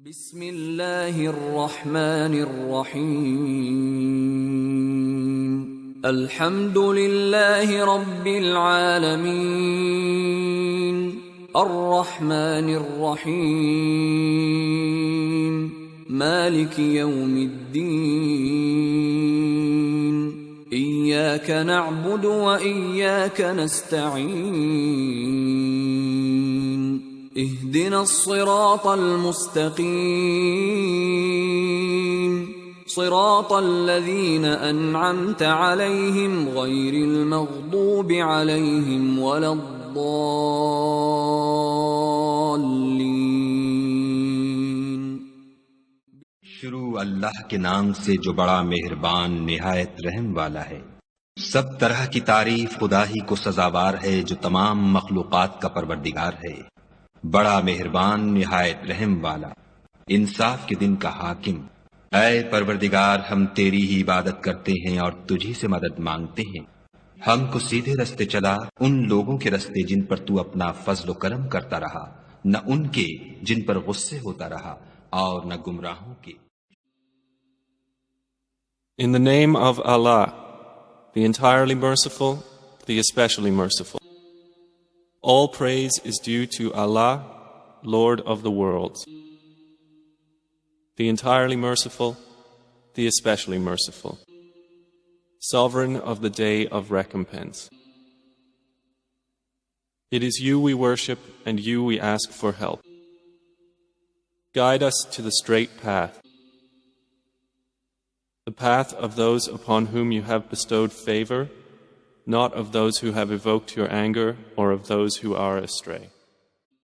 بسم اللہ الرحمن الرحیم الحمد للہ رب العالمین الرحمن الرحیم مالک یوم الدین ایاک نعبد و ایاک نستعین اهدنا الصراط المستقيم صراط الذين أنعمت عليهم غير المغضوب عليهم ولا الضالين. شروع اللہ کے نام سے جو بڑا مہربان نہایت رحم والا ہے. سب طرح کی تعریف خدا ہی کو سزاوار ہے جو تمام مخلوقات کا پروردگار ہے. بڑا مہربان نہایت رحم والا انصاف کے دن کا حاکم. اے پروردگار ہم تیری ہی عبادت کرتے ہیں اور تجھی سے مدد مانگتے ہیں. ہم کو سیدھے رستے چلا ان لوگوں کے رستے جن پر تو اپنا فضل و کرم کرتا رہا، نہ ان کے جن پر غصے ہوتا رہا اور نہ گمراہوں کے. In the name of Allah, the entirely merciful, the especially merciful. All praise is due to Allah, Lord of the worlds, the entirely merciful, the especially merciful, sovereign of the day of recompense. It is you we worship and you we ask for help. Guide us to the straight path, the path of those upon whom you have bestowed favor, not of those who have evoked your anger or of those who are astray.